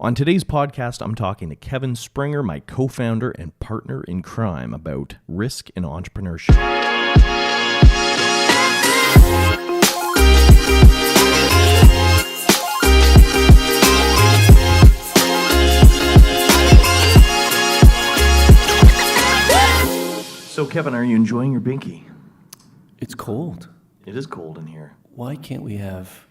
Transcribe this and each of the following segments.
On today's podcast, I'm talking to Kevin Springer, my co-founder and partner in crime, about risk in entrepreneurship. So, Kevin, are you enjoying your binky? It's cold. It is cold in here. Why can't we have,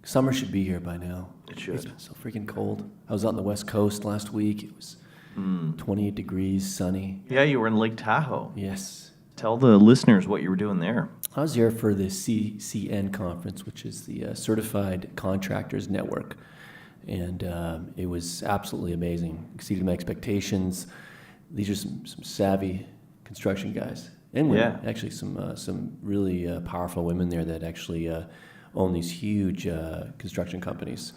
summer should be here by now. It should. It's been so freaking cold. I was out on the West Coast last week. It was 28 degrees, sunny. Yeah, you were in Lake Tahoe. Yes. Tell the listeners what you were doing there. I was there for the CCN conference, which is the Certified Contractors Network. And it was absolutely amazing. Exceeded my expectations. These are some savvy construction guys. And women, actually some really powerful women there that actually own these huge construction companies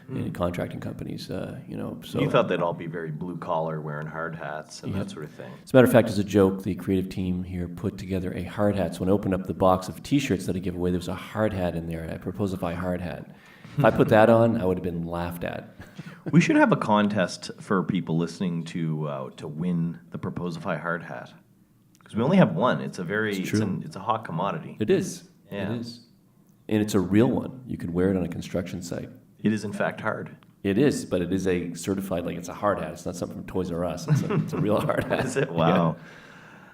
and contracting companies. So you thought they'd all be very blue collar, wearing hard hats and that sort of thing. As a matter of fact, as a joke, the creative team here put together a hard hat. So when I opened up the box of T-shirts that I give away, there was a hard hat in there, a Proposify hard hat. If I put that on, I would have been laughed at. We should have a contest for people listening to win the Proposify hard hat. Because we only have one. It's a hot commodity. It is. Yeah. It is. And it's a real one. You could wear it on a construction site. It is in fact hard. It is, but it is a certified, it's a hard hat. It's not something from Toys R Us. It's a real hard hat. Is it? Wow.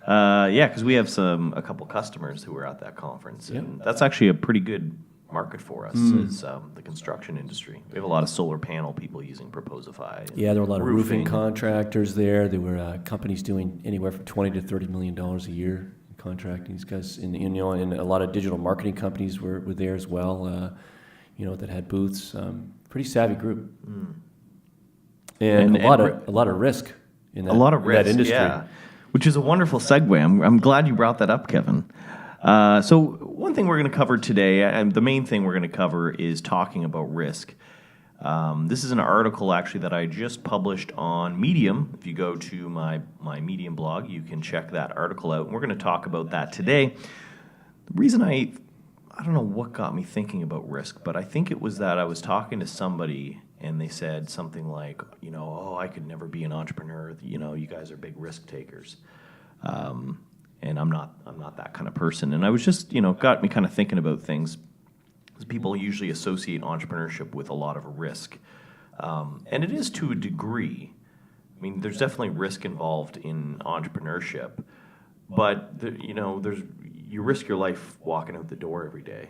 Yeah, because we have a couple customers who were at that conference. And that's actually a pretty good market for us is the construction industry. We have a lot of solar panel people using Proposify. Yeah, there were a lot of roofing contractors there. There were companies doing anywhere from $20 to $30 million a year in contracting. These guys, and a lot of digital marketing companies were there as well. That had booths. Pretty savvy group, and a lot of risk in that industry. Yeah, which is a wonderful segue. I'm glad you brought that up, Kevin. So one thing we're going to cover today, and the main thing we're going to cover, is talking about risk. This is an article, actually, that I just published on Medium. If you go to my Medium blog, you can check that article out. And we're going to talk about that today. The reason I don't know what got me thinking about risk, but I think it was that I was talking to somebody, and they said something like, I could never be an entrepreneur. You guys are big risk takers. And I'm not that kind of person. And I was just, got me kind of thinking about things. Because people usually associate entrepreneurship with a lot of risk. And it is to a degree. I mean, there's definitely risk involved in entrepreneurship. But, you risk your life walking out the door every day.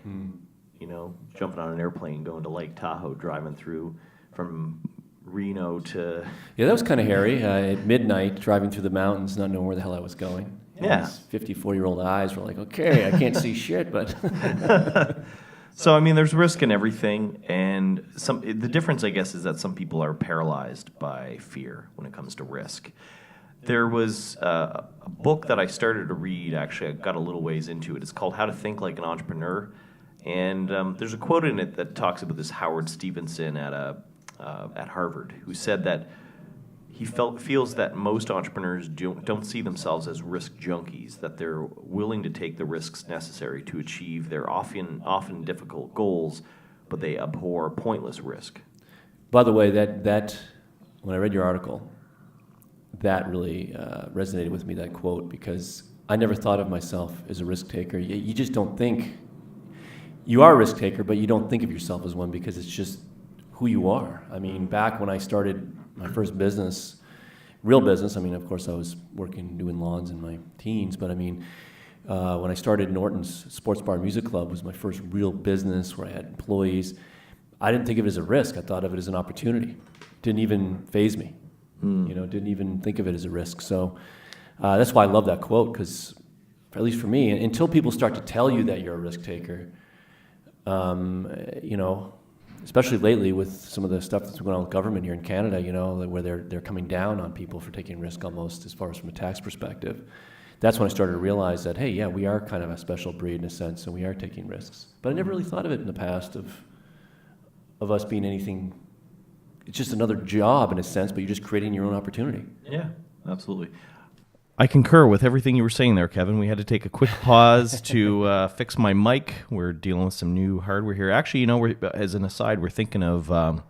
Jumping on an airplane, going to Lake Tahoe, driving through from Reno to... Yeah, that was kind of hairy. At midnight, driving through the mountains, not knowing where the hell I was going. Yeah. These 54-year-old eyes were like, okay, I can't see shit, but... So, there's risk in everything, and the difference, I guess, is that some people are paralyzed by fear when it comes to risk. There was a book that I started to read, actually, I got a little ways into it. It's called How to Think Like an Entrepreneur, and there's a quote in it that talks about this Howard Stevenson at Harvard, who said that he feels that most entrepreneurs don't see themselves as risk junkies, that they're willing to take the risks necessary to achieve their often difficult goals, but they abhor pointless risk. By the way, that when I read your article, that really resonated with me, that quote, because I never thought of myself as a risk taker. You just don't think. You are a risk taker, but you don't think of yourself as one because it's just who you are. Back when I started my first business, real business, of course I was doing lawns in my teens, but when I started Norton's Sports Bar Music Club was my first real business where I had employees. I didn't think of it as a risk. I thought of it as an opportunity. It didn't even faze me. Didn't even think of it as a risk. So that's why I love that quote, because at least for me, until people start to tell you that you're a risk taker, especially lately with some of the stuff that's going on with government here in Canada, where they're coming down on people for taking risk almost as far as from a tax perspective. That's when I started to realize that, hey, yeah, we are kind of a special breed in a sense, and we are taking risks. But I never really thought of it in the past of us being anything. It's just another job in a sense, but you're just creating your own opportunity. Yeah, absolutely. I concur with everything you were saying there, Kevin. We had to take a quick pause to fix my mic. We're dealing with some new hardware here. Actually, as an aside, we're thinking of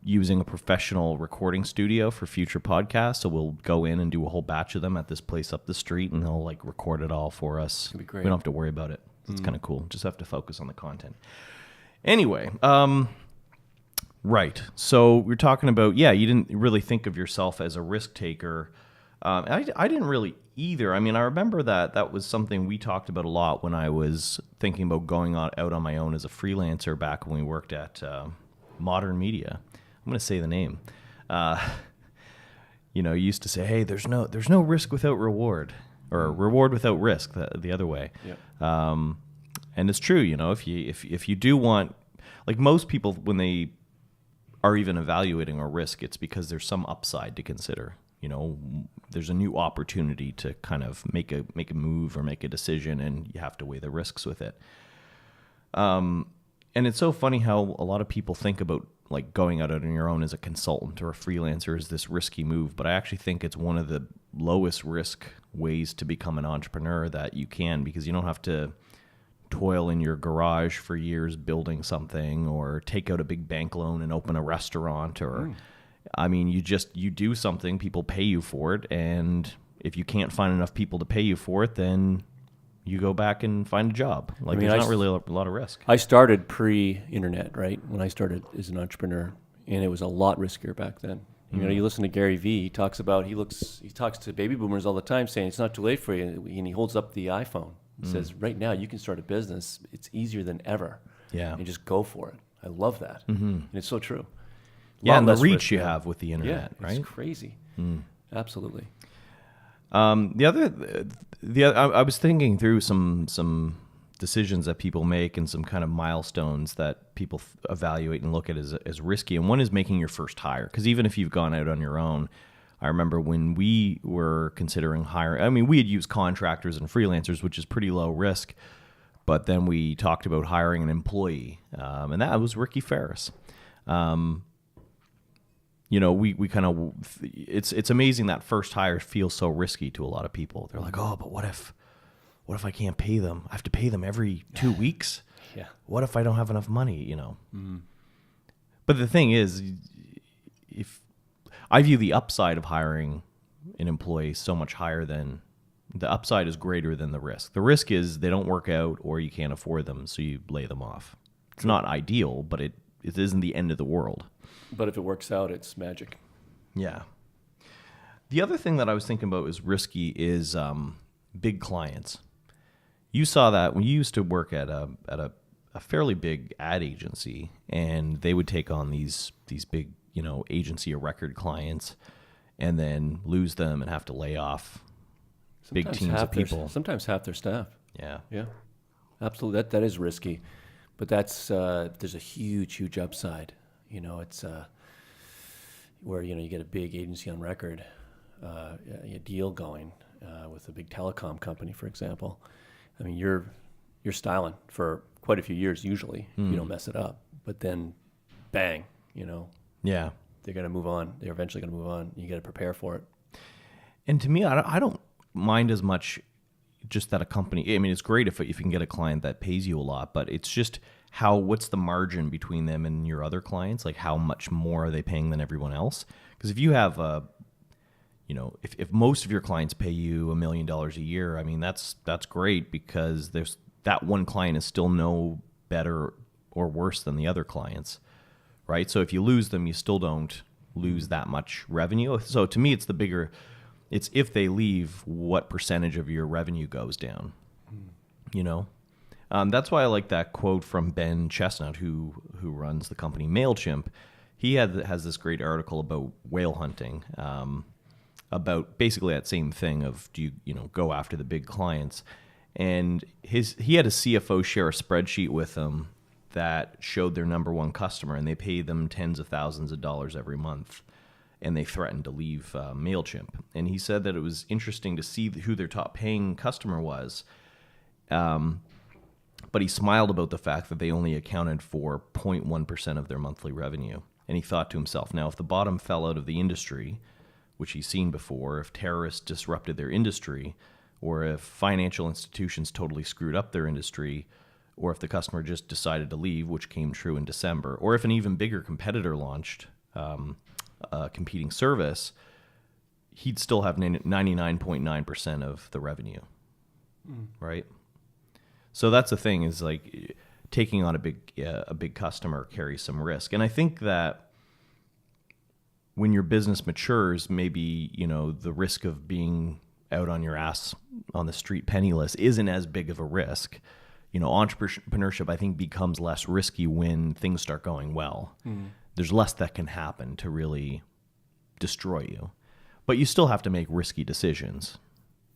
using a professional recording studio for future podcasts. So we'll go in and do a whole batch of them at this place up the street, and they'll like record it all for us. That'd be great. We don't have to worry about it. It's kind of cool. Just have to focus on the content. Anyway, right. So we're talking about, you didn't really think of yourself as a risk taker. I didn't really either. I mean, I remember that was something we talked about a lot when I was thinking about going out on my own as a freelancer back when we worked at Modern Media. I'm going to say the name. You used to say, hey, there's no risk without reward, or reward without risk, the other way. Yeah. And it's true, if you do want, like most people, when they are even evaluating a risk, it's because there's some upside to consider. There's a new opportunity to kind of make a move or make a decision, and you have to weigh the risks with it. And it's so funny how a lot of people think about like going out on your own as a consultant or a freelancer is this risky move, but I actually think it's one of the lowest risk ways to become an entrepreneur that you can, because you don't have to toil in your garage for years building something, or take out a big bank loan and open a restaurant, or I mean, you do something, people pay you for it, and if you can't find enough people to pay you for it, then you go back and find a job. Like, there's not really a lot of risk. I started pre-internet, right? When I started as an entrepreneur, and it was a lot riskier back then. You listen to Gary Vee. He talks to baby boomers all the time, saying it's not too late for you, and he holds up the iPhone. He says, right now you can start a business. It's easier than ever. Yeah, and just go for it. I love that, and it's so true. And the reach you have with the internet, right? It's crazy. Absolutely. I was thinking through some decisions that people make and some kind of milestones that people evaluate and look at as risky. And one is making your first hire, because even if you've gone out on your own, I remember when we were considering hiring. I mean, we had used contractors and freelancers, which is pretty low risk, but then we talked about hiring an employee, and that was Ricky Ferris. We kind of, it's amazing that first hire feels so risky to a lot of people. They're like, oh, but what if I can't pay them? I have to pay them every 2 weeks. Yeah. What if I don't have enough money, But the thing is, if I view the upside of hiring an employee so much higher than the upside is greater than the risk. The risk is they don't work out or you can't afford them, so you lay them off. It's not ideal, but it isn't the end of the world. But if it works out, it's magic. Yeah. The other thing that I was thinking about is risky is big clients. You saw that when you used to work at a fairly big ad agency, and they would take on these big agency of record clients, and then lose them and have to lay off big teams of people. Sometimes half their staff. Yeah. Yeah. Absolutely. That is risky, but that's there's a huge upside. It's where you get a big agency on record, a deal going with a big telecom company, for example. I mean, you're styling for quite a few years usually. You don't mess it up, but then, bang, Yeah. they're going to move on. They're eventually going to move on. You got to prepare for it. And to me, I don't mind as much just that a company. I mean, it's great if you can get a client that pays you a lot, but it's just what's the margin between them and your other clients? Like, how much more are they paying than everyone else? Because if you have if most of your clients pay you $1 million a year, I mean, that's great, because there's that one client is still no better or worse than the other clients, right? So if you lose them, you still don't lose that much revenue. So to me, it's if they leave, what percentage of your revenue goes down, That's why I like that quote from Ben Chestnut, who runs the company MailChimp. He has this great article about whale hunting, about basically that same thing of do you go after the big clients, and he had a CFO share a spreadsheet with him that showed their number one customer, and they pay them tens of thousands of dollars every month, and they threatened to leave MailChimp. And he said that it was interesting to see who their top paying customer was. But he smiled about the fact that they only accounted for 0.1% of their monthly revenue. And he thought to himself, now, if the bottom fell out of the industry, which he's seen before, if terrorists disrupted their industry, or if financial institutions totally screwed up their industry, or if the customer just decided to leave, which came true in December, or if an even bigger competitor launched, competing service, he'd still have 99.9% of the revenue, right? So that's the thing, is like taking on a big customer carries some risk. And I think that when your business matures, maybe, the risk of being out on your ass on the street penniless isn't as big of a risk. Entrepreneurship, I think, becomes less risky when things start going well. There's less that can happen to really destroy you. But you still have to make risky decisions.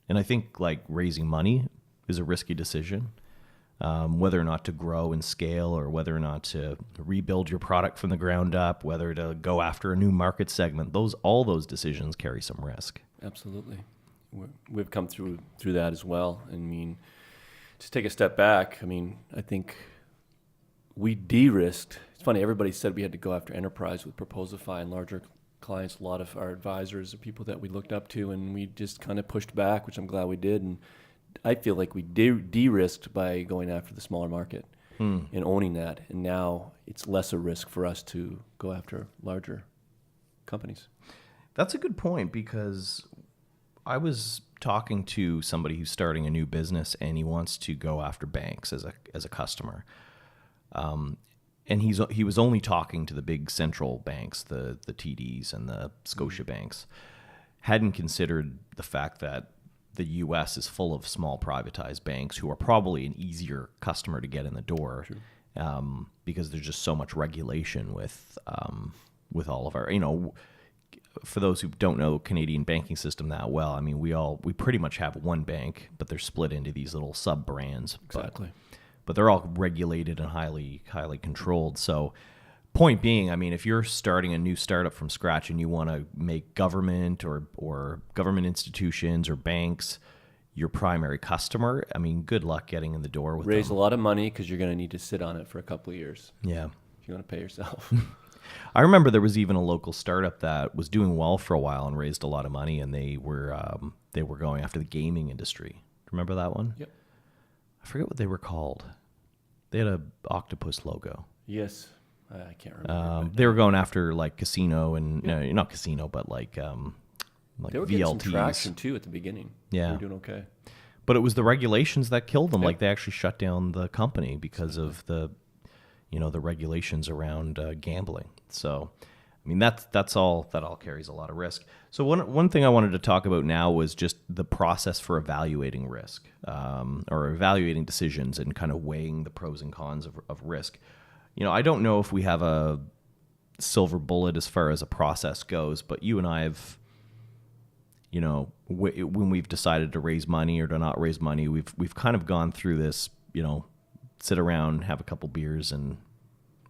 And I think like raising money is a risky decision. Whether or not to grow and scale, or whether or not to rebuild your product from the ground up, whether to go after a new market segment, all those decisions carry some risk. Absolutely. We've come through that as well. I mean, just take a step back. I mean, I think we de-risked. It's funny, everybody said we had to go after enterprise with Proposify and larger clients. A lot of our advisors are people that we looked up to, and we just kind of pushed back, which I'm glad we did. And I feel like we de-risked by going after the smaller market and owning that. And now it's less a risk for us to go after larger companies. That's a good point, because I was talking to somebody who's starting a new business, and he wants to go after banks as a customer. And he was only talking to the big central banks, the TDs and the Scotia banks. Hadn't considered the fact that the U.S. is full of small privatized banks who are probably an easier customer to get in the door, because there's just so much regulation with all of our, for those who don't know Canadian banking system that well, I mean, we pretty much have one bank, but they're split into these little sub brands. Exactly. But they're all regulated and highly controlled. So point being, I mean, if you're starting a new startup from scratch and you want to make government or government institutions or banks your primary customer, I mean, good luck getting in the door with Raise them. a lot of money, because you're going to need to sit on it for a couple of years. Yeah. If you want to pay yourself. I remember there was even a local startup that was doing well for a while and raised a lot of money, and they were going after the gaming industry. Remember that one? Yep. I forget what they were called. They had a octopus logo. Yes. I can't remember. They were going after like casino and not casino, but like they were getting some VLTs. traction too at the beginning. Yeah. They were doing okay. But it was the regulations that killed them. Yep. Like they actually shut down the company because of the regulations around gambling. So, I mean, that all carries a lot of risk. So one thing I wanted to talk about now was just the process for evaluating risk, or evaluating decisions and kind of weighing the pros and cons of risk. I don't know if we have a silver bullet as far as a process goes, but you and I have, when we've decided to raise money or to not raise money, we've kind of gone through this, sit around, have a couple beers, and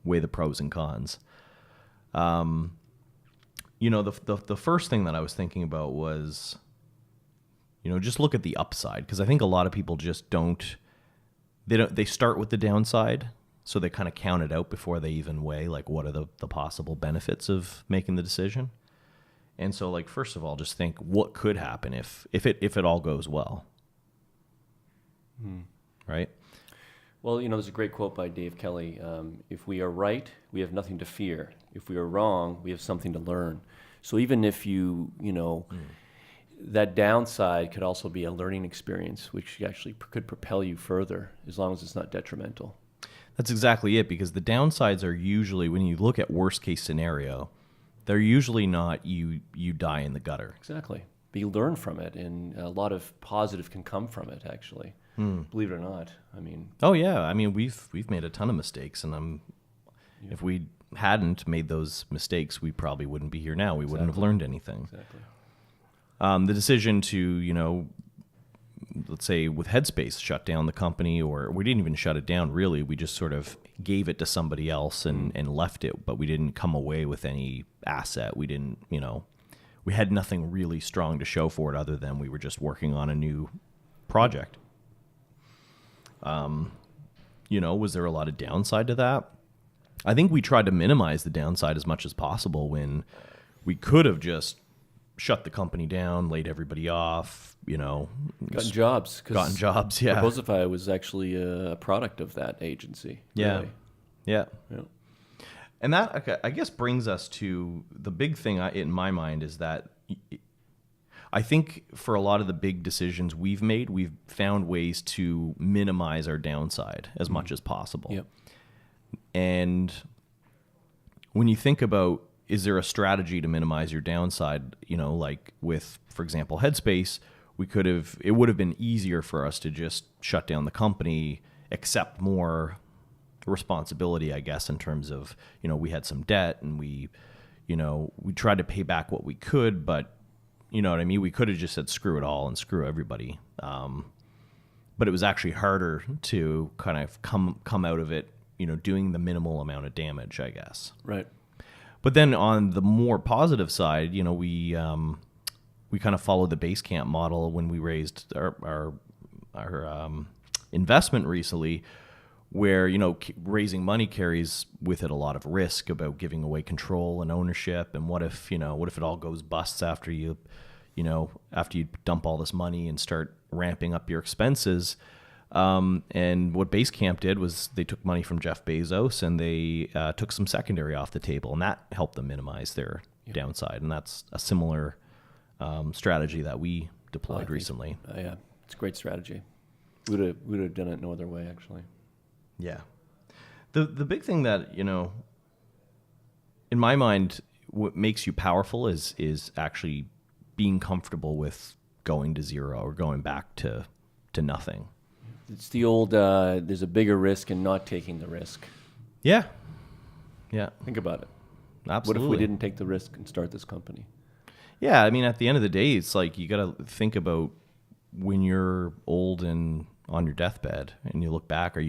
weigh the pros and cons. The first thing that I was thinking about was, just look at the upside, because I think a lot of people just they start with the downside. So they kind of count it out before they even weigh, like, what are the possible benefits of making the decision. And so, like, first of all, just think what could happen if it all goes well. Right? Well, there's a great quote by Dave Kelly. If we are right, we have nothing to fear. If we are wrong, we have something to learn. So even if that downside could also be a learning experience, which actually could propel you further, as long as it's not detrimental. That's exactly it, because the downsides are usually, when you look at worst case scenario, they're usually not you die in the gutter. Exactly. But you learn from it, and a lot of positive can come from it, actually. Believe it or not. I mean. Oh yeah. I mean, we've made a ton of mistakes, and if we hadn't made those mistakes, we probably wouldn't be here now. We wouldn't have learned anything. Exactly. The decision to, let's say with Headspace, shut down the company, or we didn't even shut it down, really. We just sort of gave it to somebody else and left it, but we didn't come away with any asset. We didn't, we had nothing really strong to show for it other than we were just working on a new project. Was there a lot of downside to that? I think we tried to minimize the downside as much as possible when we could have just shut the company down, laid everybody off, Gotten jobs, yeah. Proposify was actually a product of that agency. Yeah. Really. Yeah. And that, okay, I guess, brings us to the big thing in my mind is that I think for a lot of the big decisions we've made, we've found ways to minimize our downside as much as possible. Yep. And when you think about, is there a strategy to minimize your downside? You know, like with, for example, Headspace, it would have been easier for us to just shut down the company, accept more responsibility, I guess, in terms of, you know, we had some debt and we tried to pay back what we could, but you know what I mean? We could have just said, screw it all and screw everybody. But it was actually harder to kind of come out of it, you know, doing the minimal amount of damage, I guess. Right. But then on the more positive side, you know, we kind of followed the Basecamp model when we raised our investment recently, where, you know, raising money carries with it a lot of risk about giving away control and ownership. And what if it all goes busts after you dump all this money and start ramping up your expenses? And what Basecamp did was they took money from Jeff Bezos and they took some secondary off the table, and that helped them minimize their downside. And that's a similar strategy that we deployed recently. Yeah, it's a great strategy. Would have done it no other way, actually. Yeah. The big thing that, you know, in my mind, what makes you powerful is actually being comfortable with going to zero or going back to nothing. It's the old, there's a bigger risk in not taking the risk. Yeah. Yeah. Think about it. Absolutely. What if we didn't take the risk and start this company? Yeah. I mean, at the end of the day, it's like you got to think about when you're old and on your deathbed and you look back, this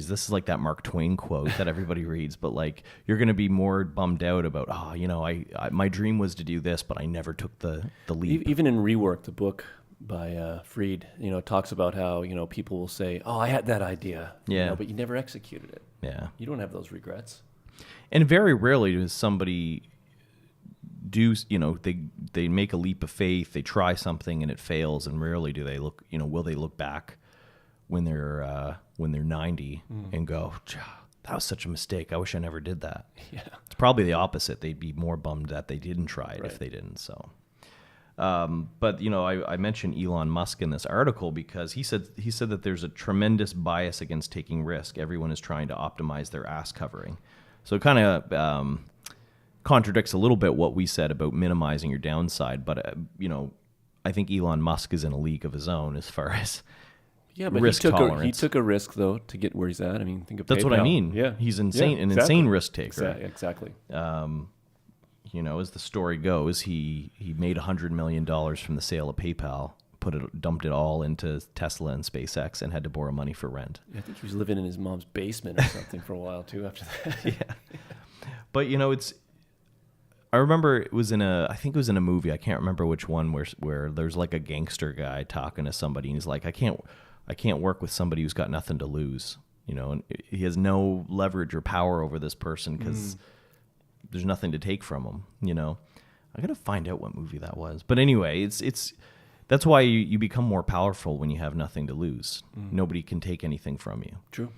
is like that Mark Twain quote that everybody reads, but like, you're going to be more bummed out about, my dream was to do this, but I never took the leap. Even in Rework, the book by Fried, you know, talks about how, you know, people will say, oh, I had that idea, yeah, you know, but you never executed it. Yeah. You don't have those regrets. And very rarely does somebody do, you know, they make a leap of faith, they try something and it fails, and rarely do they look, you know, will they look back when they're 90 and go, that was such a mistake, I wish I never did that. Yeah. It's probably the opposite. They'd be more bummed that they didn't try it if they didn't. So but you know, I mentioned Elon Musk in this article because he said that there's a tremendous bias against taking risk. Everyone is trying to optimize their ass covering. So it kind of contradicts a little bit what we said about minimizing your downside, but you know, I think Elon Musk is in a league of his own as far as risk tolerance. He took a risk though to get where he's at. I mean, think of that's PayPal. what I mean. Yeah, he's insane, insane risk taker. Exactly. You know, as the story goes, he made $100 million from the sale of PayPal, dumped it all into Tesla and SpaceX, and had to borrow money for rent. I think he was living in his mom's basement or something for a while too. After that, yeah. But you know, I remember I think it was in a movie. I can't remember which one. Where there's like a gangster guy talking to somebody, and he's like, I can't work with somebody who's got nothing to lose. You know, and he has no leverage or power over this person because there's nothing to take from him. You know, I gotta find out what movie that was. But anyway, it's that's why you become more powerful when you have nothing to lose. Nobody can take anything from you. True.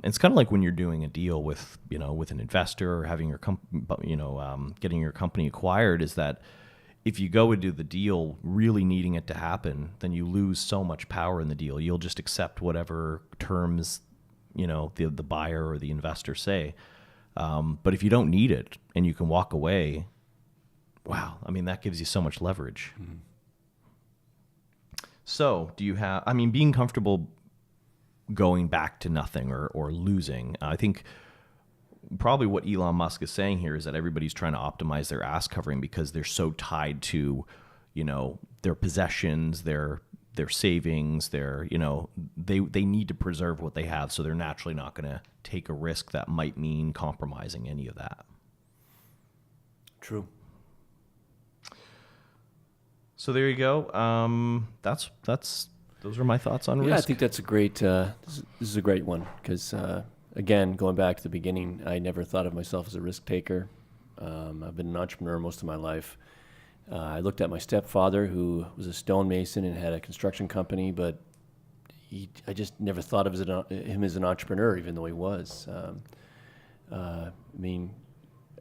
It's kind of like when you're doing a deal with an investor or having your getting your company acquired, is that if you go and do the deal really needing it to happen, then you lose so much power in the deal. You'll just accept whatever terms, you know, the buyer or the investor say. But if you don't need it and you can walk away, wow, I mean, that gives you so much leverage. So being comfortable going back to nothing or losing, I think probably what Elon Musk is saying here is that everybody's trying to optimize their ass covering because they're so tied to, you know, their possessions, their savings, they need to preserve what they have, so they're naturally not going to take a risk that might mean compromising any of that. True. So there you go. Those are my thoughts on risk. Yeah, I think that's a great. This is a great one because again, going back to the beginning, I never thought of myself as a risk taker. I've been an entrepreneur most of my life. I looked at my stepfather, who was a stonemason and had a construction company, but I just never thought of him as an entrepreneur, even though he was. I mean,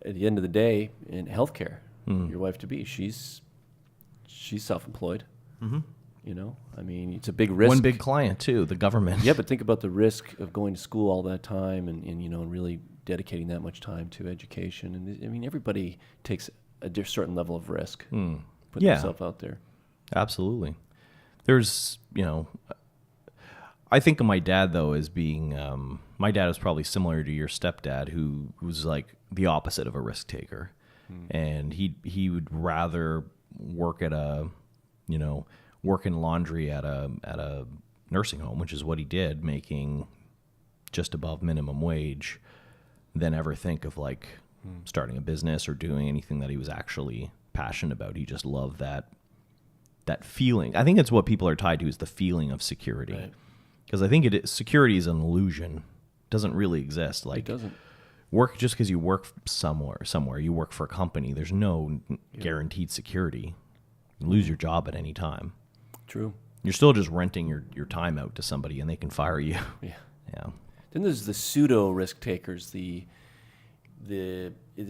at the end of the day, in healthcare, your wife to be, she's self-employed. Mm-hmm. You know, I mean, it's a big risk. One big client too, the government. Yeah, but think about the risk of going to school all that time and really dedicating that much time to education. And I mean, everybody takes a certain level of risk, putting themselves out there. Absolutely. There's, I think of my dad though as being, my dad was probably similar to your stepdad, who was like the opposite of a risk taker, and he would rather work at work in laundry at a nursing home, which is what he did, making just above minimum wage, than ever think of like starting a business or doing anything that he was actually passionate about. He just loved that feeling. I think it's what people are tied to, is the feeling of security. Because I think security is an illusion. It doesn't really exist. Like, it doesn't. Work, just because you work somewhere, you work for a company, there's no guaranteed security. You lose your job at any time. True. You're still just renting your time out to somebody, and they can fire you. Yeah. Then there's the pseudo risk takers. There's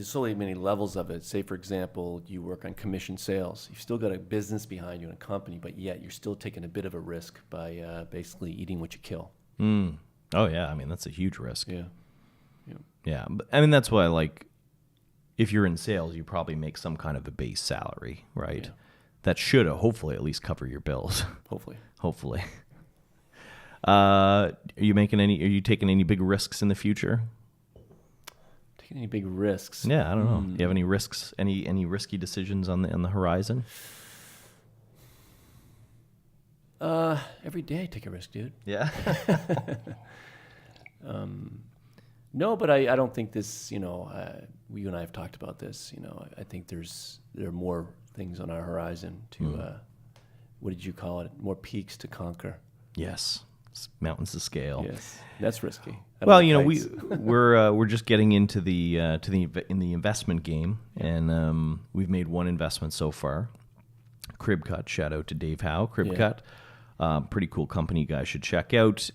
so many levels of it. Say, for example, you work on commission sales. You've still got a business behind you and a company, but yet you're still taking a bit of a risk by basically eating what you kill. Oh yeah, I mean that's a huge risk. Yeah. But, I mean that's why, like, if you're in sales, you probably make some kind of a base salary, right? Yeah. That should hopefully at least cover your bills. Hopefully. Are you taking any big risks in the future? Taking any big risks? Yeah, I don't know. Do you have any risks? Any risky decisions on the horizon? Every day I take a risk, dude. Yeah. No, but I don't think this. You and I have talked about this. I think there are more things on our horizon to. What did you call it? More peaks to conquer. Yes. Mountains to scale. Yes, that's risky. Well, we're just getting into the investment game, and we've made one investment so far. CribCut. Shout out to Dave Howe. CribCut, pretty cool company. You guys should check out.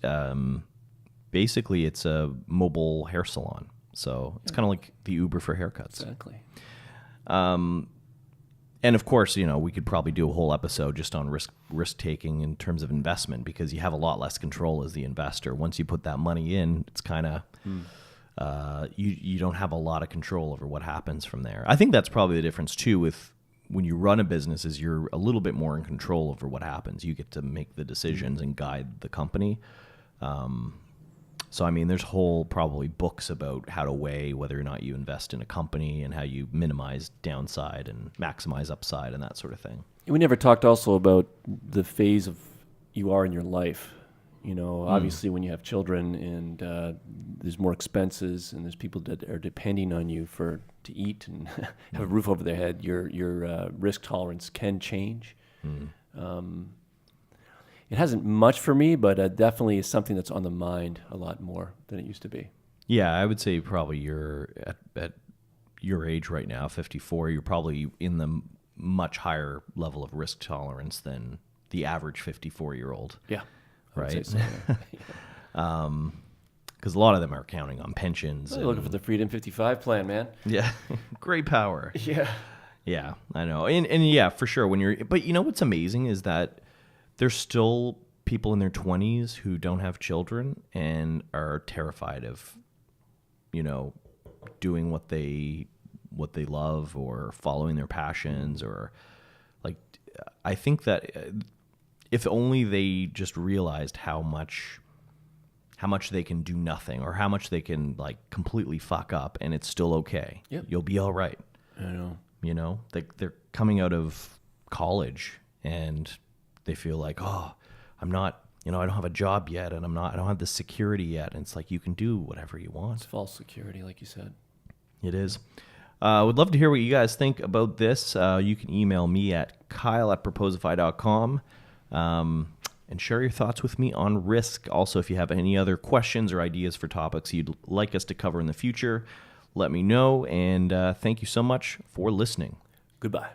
Basically, it's a mobile hair salon, so it's kind of like the Uber for haircuts. Exactly. And of course, we could probably do a whole episode just on risk taking in terms of investment, because you have a lot less control as the investor. Once you put that money in, it's kind of you don't have a lot of control over what happens from there. I think that's probably the difference too with when you run a business, is you're a little bit more in control over what happens. You get to make the decisions and guide the company. So, I mean, there's whole probably books about how to weigh whether or not you invest in a company and how you minimize downside and maximize upside and that sort of thing. We never talked also about the phase of you are in your life. Obviously when you have children and there's more expenses and there's people that are depending on you to eat and have a roof over their head, your risk tolerance can change. It hasn't much for me, but definitely is something that's on the mind a lot more than it used to be. Yeah, I would say probably you're at your age right now, 54, you're probably in the much higher level of risk tolerance than the average 54-year-old. Yeah. Right? So, yeah. Because a lot of them are counting on pensions. They're looking for the Freedom 55 plan, man. Yeah. Great power. Yeah. Yeah, I know. And yeah, for sure. But what's amazing is that there's still people in their 20s who don't have children and are terrified of, doing what they love or following their passions, or like, I think that if only they just realized how much they can do nothing, or how much they can like completely fuck up and it's still okay. Yep. You'll be all right. I know. They're coming out of college and they feel like, I'm not, I don't have a job yet, and I don't have the security yet. And it's like, you can do whatever you want. It's false security, like you said. It is. Would love to hear what you guys think about this. You can email me at kyle@proposify.com and share your thoughts with me on risk. Also, if you have any other questions or ideas for topics you'd like us to cover in the future, let me know. And thank you so much for listening. Goodbye.